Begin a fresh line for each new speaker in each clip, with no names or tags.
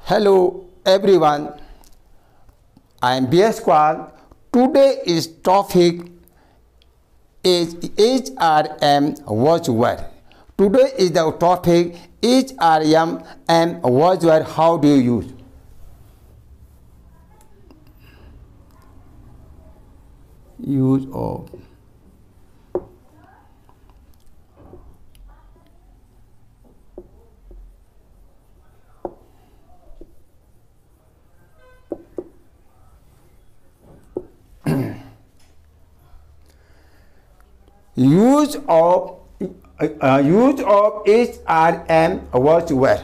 Hello everyone, I am BS Kwal. Today is topic is HRM watchword. Today is the topic HRM and watchword. How do you use? Use of use of HRM watchword.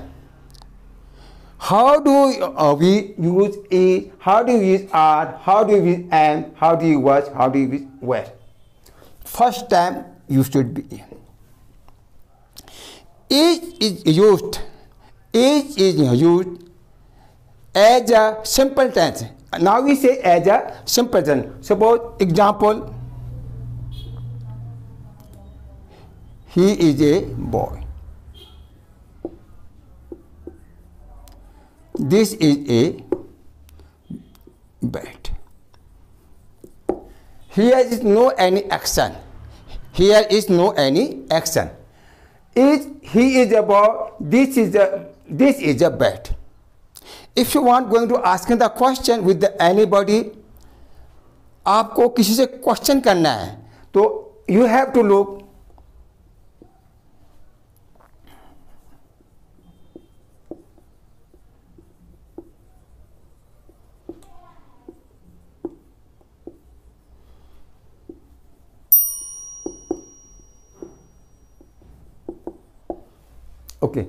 How do we use E? How do you use R? How do you use M? How do you watch? How do you use where? First time you should be. Each is used as a simple tense. Now we say as a simple tense. Suppose example, he is a boy. This is a bed. Here is no any action. Here is no any action. He is a boy. This is a bed. If you want going to ask the question with anybody, आपको किसी से question करना है तो you have to look. Okay.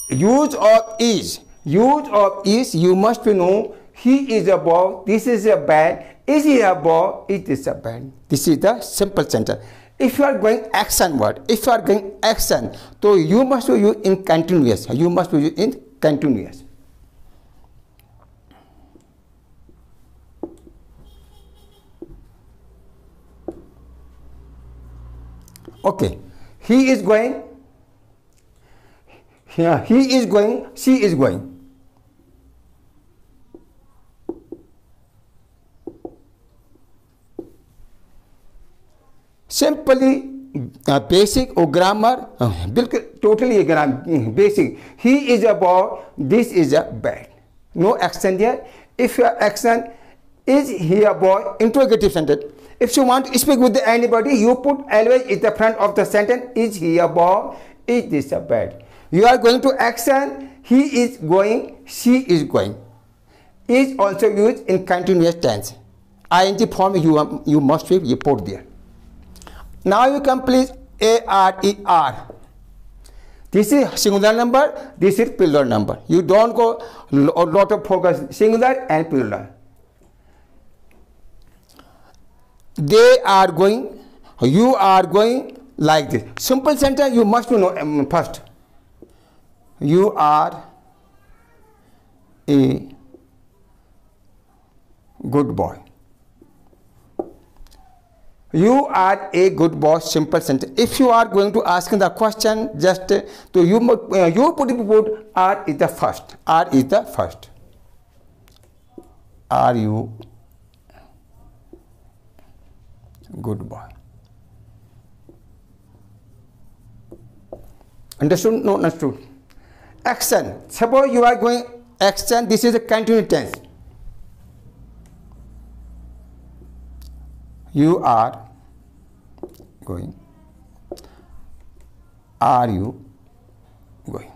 Use of is. You must know he is a boy, this is a bed, is he a boy, it is a bed. This is the simple sentence. If you are going action word, so you must use in continuous. Okay. He is going. Here he is going, she is going. Simply basic or grammar, totally basic. He is a boy, this is a bed. No action there. If your action is he a boy, interrogative sentence. If you want to speak with anybody, you put always in the front of the sentence, is he a boy, is this a bed. You are going to action, he is going, she is going. Is also used in continuous tense. ING form you must put there. Now you complete ARER. This is singular number, this is plural number. You don't go a lot of focus singular and plural. They are going, you are going like this. Simple sentence you must know first. You are a good boy. You are a good boy. Simple sentence. If you are going to ask the question, just so you put R is the first. R is the first. Are you good boy? Understood? No, understood. Action. Suppose you are going action. This is a continuous tense. You are going. Are you going?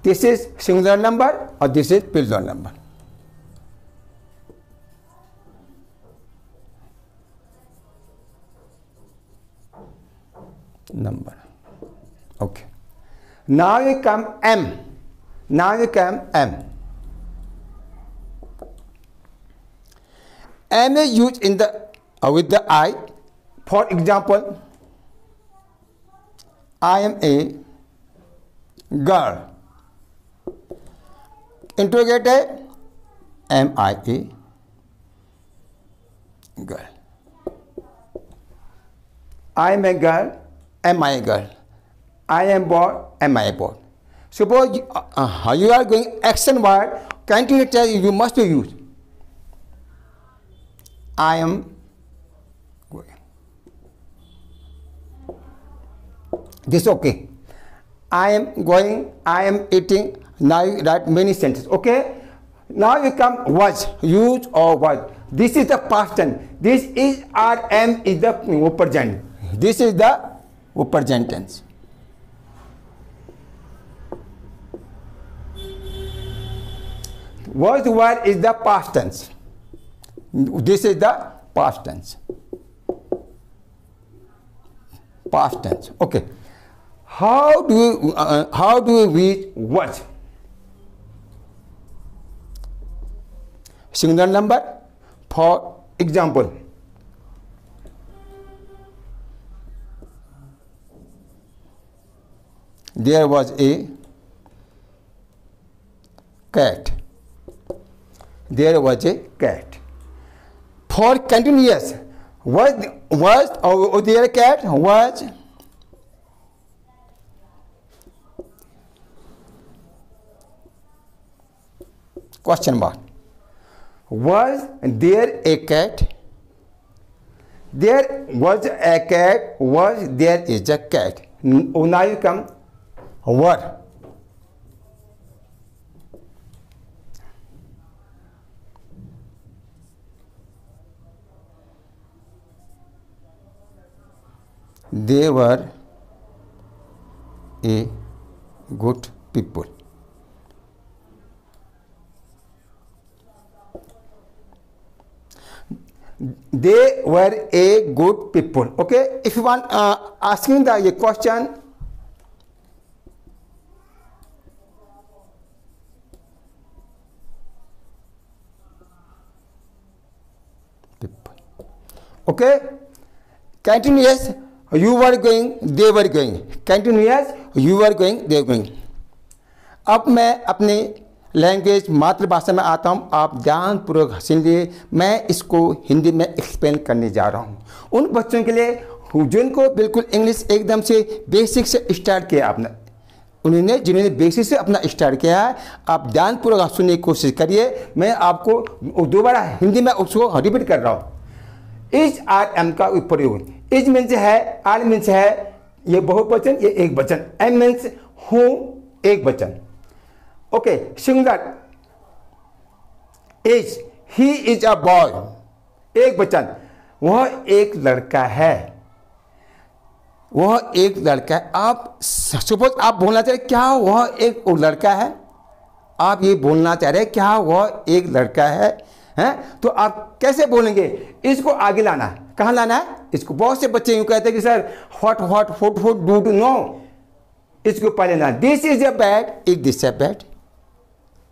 This is singular number or this is plural number. Number. Okay. Now you come M. M is used in the with the I. For example, I am a girl. Interrogative, am I a girl? I am a girl. Am I a girl? I am bored, am I bored? Suppose you are going action word, continuous tense you must be used. I am going. This okay. I am going, I am eating. Now you write many sentences. Okay. Now you come was, use or was. This is the past tense. This is or am is the present. This is the present tense. Was were is the past tense. This is the past tense. Past tense. Okay. How do we read was? Singular number. For example, there was a cat. There was a cat. For continuous, was or there a cat was. Question mark. Was there a cat? There was a cat. Was there is a cat. Now you come were. They were a good people. They were a good people. Okay. If you want asking the question, people. Okay. Continuous. You were going, they were going. Continuous, you were going, they were going. अब मैं अपने language मातृभाषा में आता हूँ, आप ध्यानपूर्वक सुनिए। मैं इसको हिंदी में एक्सप्लेन करने जा रहा हूँ उन बच्चों के लिए जिनको बिल्कुल इंग्लिश एकदम से बेसिक से स्टार्ट किया आपने, जिन्होंने बेसिक से अपना स्टार्ट किया है। आप ध्यानपूर्वक सुनने की कोशिश करिए। मैं आपको दोबारा हिंदी में उसको रिपीट कर रहा हूँ। इज आर एम का प्रयोग। इज मीन्स है, आर मीन्स है, ये बहुवचन, ये एक वचन। एम मीन्स हूँ, एक वचन। Okay. Singular is, he is a boy, एक वचन, वह एक लड़का है, वह एक लड़का है। आप सपोज आप बोलना चाह रहे क्या वह एक लड़का है, आप ये बोलना चाह रहे क्या वह एक लड़का है, हैं? तो आप कैसे बोलेंगे? इसको आगे लाना है। कहाँ लाना है इसको? बहुत से बच्चे यूँ कहते हैं कि sir hot hot foot foot do do. No, इसको पहले लाना। This is a bat, is this a bat.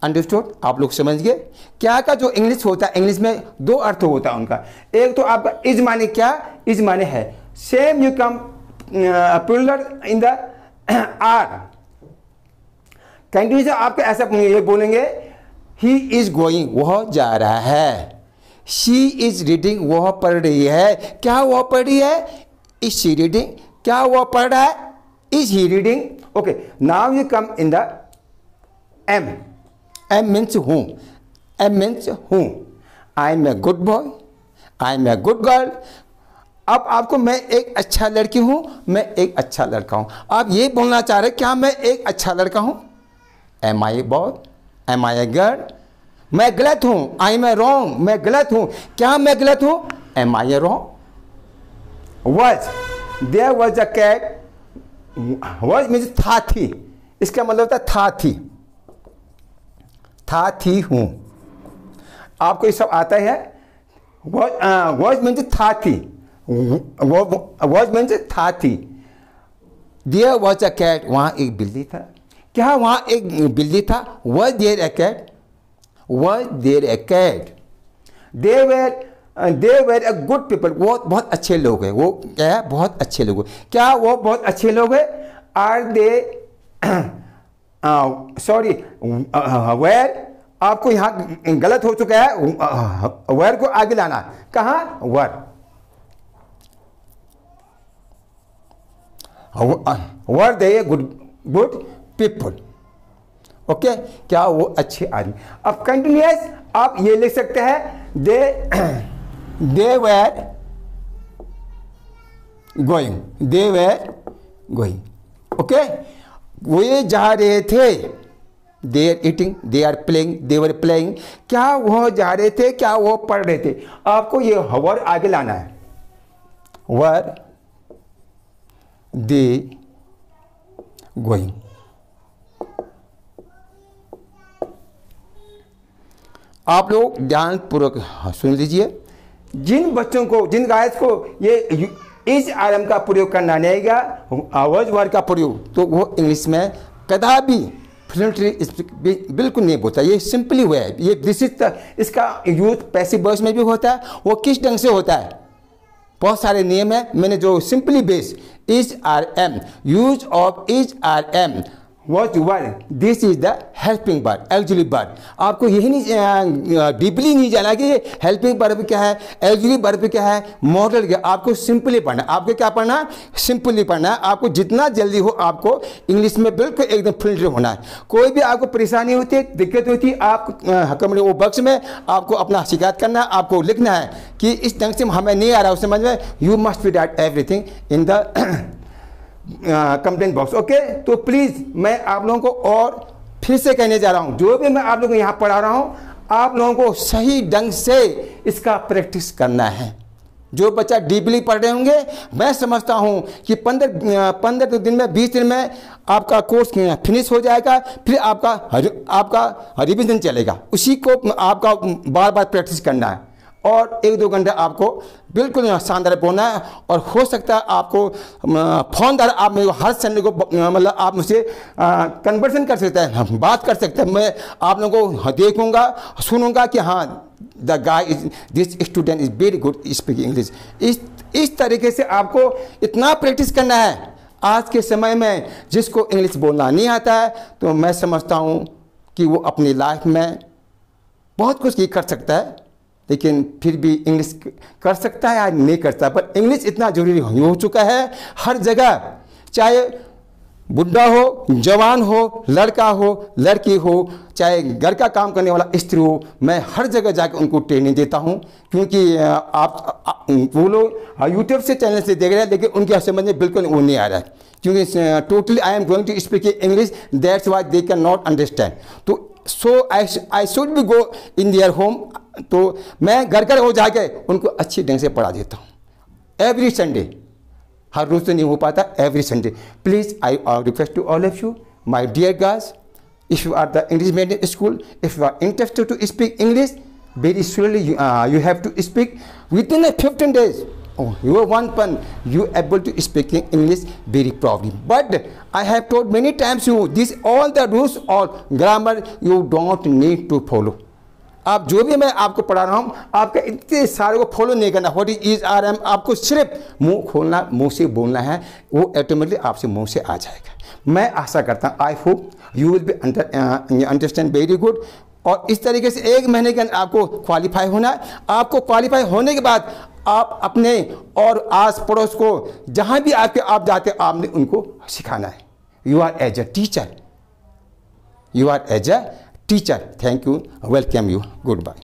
Understood? आप लोग समझ गए? क्या का जो इंग्लिश होता है, इंग्लिश में दो अर्थ होता है उनका। एक तो आपका इज माने क्या, इज माने है। Same you come plural in the are. Continuous आपको ऐसा ये बोलेंगे, ही इज गोइंग, वह जा रहा है। शी इज रीडिंग, वह पढ़ रही है। क्या वह पढ़ रही है? Is she reading. क्या वह पढ़ रहा है? Is he reading. Okay. Now you come in the am. Am means हूँ। एम मीन्स हूँ। I am a good boy, I am a good girl. अब आपको मैं एक अच्छा लड़की हूँ, मैं एक अच्छा लड़का हूँ। आप ये बोलना चाह रहे क्या मैं एक अच्छा लड़का हूँ? Am I a boy, am I a girl. मैं गलत हूँ, आई एम ए रॉन्ग, मैं गलत हूँ। क्या मैं गलत हूँ? Am I a wrong. Was, there was a cat. Was means था, थी। इसका मतलब होता है था, थी। था, थी, हूँ। आपको ये सब आता है? वॉज मीन्स था, थी। वॉज मीन्स था, थी। देयर वॉज अ कैट, वहाँ एक बिल्ली था। क्या वहाँ एक बिल्ली था? Was there a cat, was there a cat. They were a good people, वो बहुत अच्छे लोग हैं। वो क्या है? बहुत अच्छे लोग हैं। क्या वो बहुत अच्छे लोग हैं? आर दे, सॉरी, वेर आपको यहाँ गलत हो चुका है। वेर को आगे लाना। कहाँ? वर। वर दे गुड पीपल। ओके, क्या वो अच्छे आदमी। अब कंटिन्यूअस आप ये लिख सकते हैं, दे वेर गोइंग। ओके, वे जा रहे थे, they are eating, they are playing, they were playing. क्या वो जा रहे थे, क्या वो पढ़ रहे थे। आपको ये वर आगे लाना है, वर दे गोइंग। आप लोग ध्यानपूर्वक सुन लीजिए। जिन बच्चों को, जिन गाइस को ये इस आरम का प्रयोग करना नहीं आएगा, आवाज वर्ड का प्रयोग, तो वो इंग्लिश में कदापि फ्लुएंटली बिल्कुल नहीं बोलता। ये सिंपली हुआ है, ये दिस इज इसका यूज पैसिव वॉइस में भी होता है। वो किस ढंग से होता है, बहुत सारे नियम है। मैंने जो simply base is are am, use of is are am was word, this is the helping word, actually word. आपको यही नहीं डीपली नहीं जाना कि हेल्पिंग वर्ब क्या है, एक्चुअली वर्ब क्या है, मॉडल क्या। आपको सिंपली पढ़ना, आपको क्या पढ़ना है, सिंपली पढ़ना है। आपको जितना जल्दी हो आपको इंग्लिश में बिल्कुल एकदम फ्लुएंट होना है। कोई भी आपको परेशानी होती है, दिक्कत होती है, आप कमेंट वो बॉक्स में आपको अपना शिकायत करना है, आपको लिखना है कि इस ढंग से हमें नहीं आ रहा उस समझ में। You must be right everything in the complaint box. Okay, तो प्लीज़ मैं आप लोगों को और फिर से कहने जा रहा हूं, जो भी मैं आप लोगों को यहाँ पढ़ा रहा हूं, आप लोगों को सही ढंग से इसका प्रैक्टिस करना है। जो बच्चा डीपली पढ़ रहे होंगे, मैं समझता हूं कि 15 दिन में, 20 दिन में आपका कोर्स फिनिश हो जाएगा। फिर आपका रिवीजन चलेगा, उसी को आपका बार बार प्रैक्टिस करना है और 1-2 घंटे आपको बिल्कुल शानदार बोलना है। और हो सकता है आपको फोन द्वारा आप मेरे को हर संडे को मतलब आप मुझसे कन्वर्सन कर सकते हैं, बात कर सकते हैं। मैं आप लोगों को देखूंगा, सुनूंगा कि हाँ the guy is, this student is very good speaking English. इस तरीके से आपको इतना प्रैक्टिस करना है। आज के समय में जिसको इंग्लिश बोलना नहीं आता है, तो मैं समझता हूँ कि वो अपनी लाइफ में बहुत कुछ कर सकता है, लेकिन फिर भी इंग्लिश कर सकता है या नहीं करता। पर इंग्लिश इतना जरूरी हो चुका है हर जगह, चाहे बुढ़ा हो, जवान हो, लड़का हो, लड़की हो, चाहे घर का काम करने वाला स्त्री हो, मैं हर जगह जाकर उनको ट्रेनिंग देता हूं। क्योंकि वो लोग यूट्यूब से चैनल से देख रहे हैं, लेकिन उनके समझ में बिल्कुल वो नहीं आ रहा है। क्योंकि totally I am going to speak English, that's why they can not understand. तो so I should be go in their home. तो मैं घर हो जाके उनको अच्छी ढंग से पढ़ा देता हूँ एवरी संडे। हर रोज तो नहीं हो पाता, every Sunday. Please I request to all of you my dear guys, if you are the English medium school, if you are interested to speak English, very surely you have to speak within 15 days. Oh, you are one person, you able to speak English very properly. But I have told many times you, this all the rules or grammar you don't need to follow. आप जो भी मैं आपको पढ़ा रहा हूँ, आपका इतने सारे को फॉलो नहीं करना। व्हाट इज आर एम, आपको सिर्फ मुंह खोलना, मुंह से बोलना है, वो ऑटोमेटिकली आपसे मुंह से आ जाएगा। मैं आशा करता हूँ, I hope you will be understand very good. और इस तरीके से 1 महीने के अंदर आपको क्वालिफाई होना है। आपको क्वालिफाई होने के बाद आप अपने और आस पड़ोस को जहाँ भी आप जाते आपने उनको सिखाना है। You are as a teacher, you are as a teacher. Thank you, welcome you, good bye.